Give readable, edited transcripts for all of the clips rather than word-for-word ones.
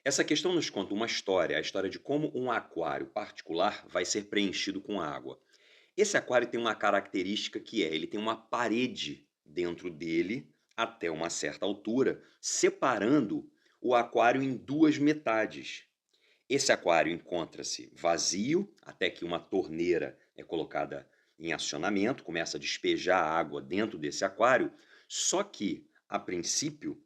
Essa questão nos conta uma história, a história de como um aquário particular vai ser preenchido com água. Esse aquário tem uma característica que é, ele tem uma parede dentro dele, até uma certa altura, separando o aquário em duas metades. Esse aquário encontra-se vazio, até que uma torneira é colocada em acionamento, começa a despejar água dentro desse aquário, só que, a princípio,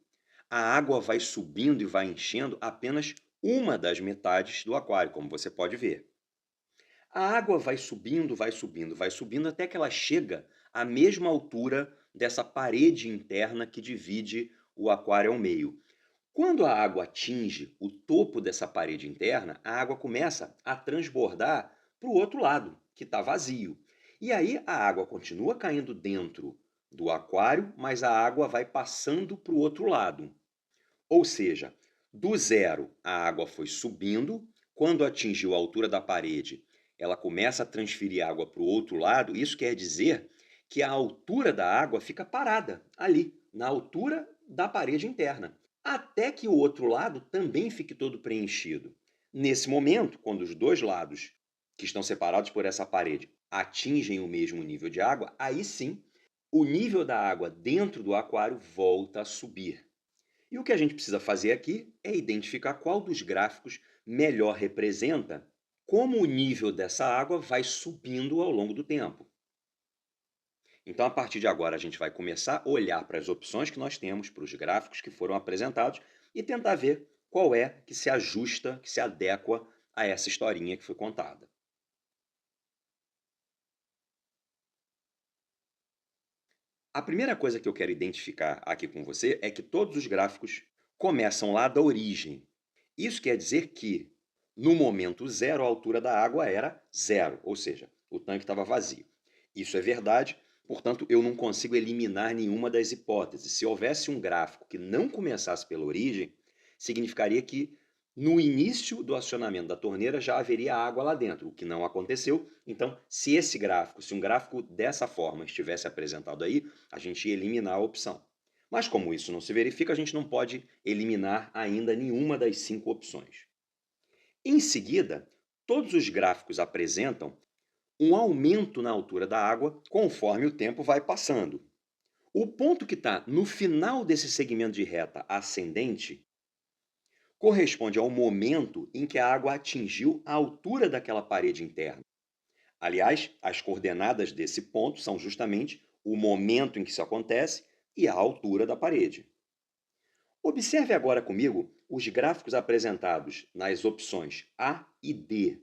a água vai subindo e vai enchendo apenas uma das metades do aquário, como você pode ver. A água vai subindo, vai subindo, vai subindo, até que ela chega à mesma altura dessa parede interna que divide o aquário ao meio. Quando a água atinge o topo dessa parede interna, a água começa a transbordar para o outro lado, que está vazio. E aí a água continua caindo dentro do aquário, mas a água vai passando para o outro lado. Ou seja, do zero a água foi subindo, quando atingiu a altura da parede, ela começa a transferir água para o outro lado. Isso quer dizer que a altura da água fica parada ali, na altura da parede interna, até que o outro lado também fique todo preenchido. Nesse momento, quando os dois lados que estão separados por essa parede atingem o mesmo nível de água, aí sim o nível da água dentro do aquário volta a subir. E o que a gente precisa fazer aqui é identificar qual dos gráficos melhor representa como o nível dessa água vai subindo ao longo do tempo. Então, a partir de agora, a gente vai começar a olhar para as opções que nós temos, para os gráficos que foram apresentados e tentar ver qual é que se ajusta, que se adequa a essa historinha que foi contada. A primeira coisa que eu quero identificar aqui com você é que todos os gráficos começam lá da origem. Isso quer dizer que, no momento zero, a altura da água era zero, ou seja, o tanque estava vazio. Isso é verdade, portanto, eu não consigo eliminar nenhuma das hipóteses. Se houvesse um gráfico que não começasse pela origem, significaria que no início do acionamento da torneira já haveria água lá dentro, o que não aconteceu. Então, se um gráfico dessa forma estivesse apresentado aí, a gente ia eliminar a opção. Mas como isso não se verifica, a gente não pode eliminar ainda nenhuma das 5 opções. Em seguida, todos os gráficos apresentam um aumento na altura da água conforme o tempo vai passando. O ponto que está no final desse segmento de reta ascendente corresponde ao momento em que a água atingiu a altura daquela parede interna. Aliás, as coordenadas desse ponto são justamente o momento em que isso acontece e a altura da parede. Observe agora comigo os gráficos apresentados nas opções A e D.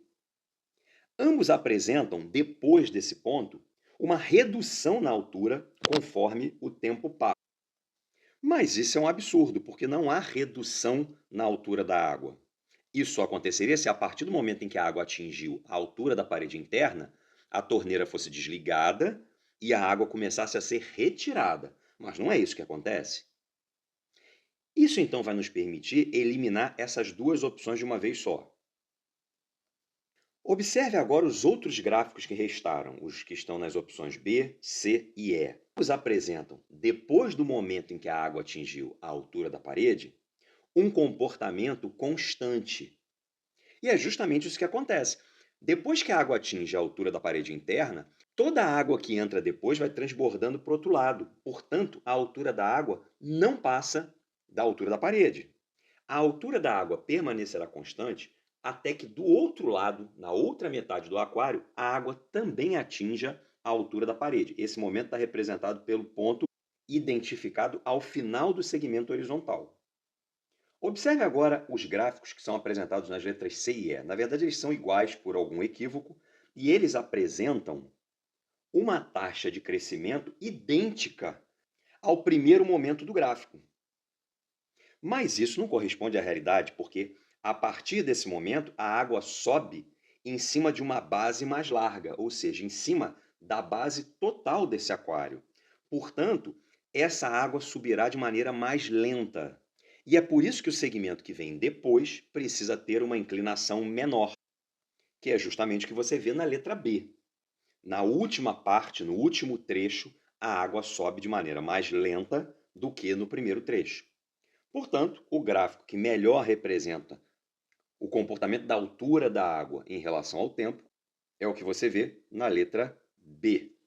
Ambos apresentam, depois desse ponto, uma redução na altura conforme o tempo passa. Mas isso é um absurdo, porque não há redução na altura da água. Isso só aconteceria se, a partir do momento em que a água atingiu a altura da parede interna, a torneira fosse desligada e a água começasse a ser retirada. Mas não é isso que acontece. Isso então vai nos permitir eliminar essas duas opções de uma vez só. Observe agora os outros gráficos que restaram, os que estão nas opções B, C e E. Os apresentam, depois do momento em que a água atingiu a altura da parede, um comportamento constante. E é justamente isso que acontece. Depois que a água atinge a altura da parede interna, toda a água que entra depois vai transbordando para o outro lado. Portanto, a altura da água não passa da altura da parede. A altura da água permanecerá constante até que do outro lado, na outra metade do aquário, a água também atinja a altura da parede. Esse momento está representado pelo ponto identificado ao final do segmento horizontal. Observe agora os gráficos que são apresentados nas letras C e E. Na verdade, eles são iguais por algum equívoco e eles apresentam uma taxa de crescimento idêntica ao primeiro momento do gráfico. Mas isso não corresponde à realidade, porque a partir desse momento a água sobe em cima de uma base mais larga, ou seja, em cima da base total desse aquário. Portanto, essa água subirá de maneira mais lenta. E é por isso que o segmento que vem depois precisa ter uma inclinação menor, que é justamente o que você vê na letra B. Na última parte, no último trecho, a água sobe de maneira mais lenta do que no primeiro trecho. Portanto, o gráfico que melhor representa O comportamento da altura da água em relação ao tempo é o que você vê na letra B.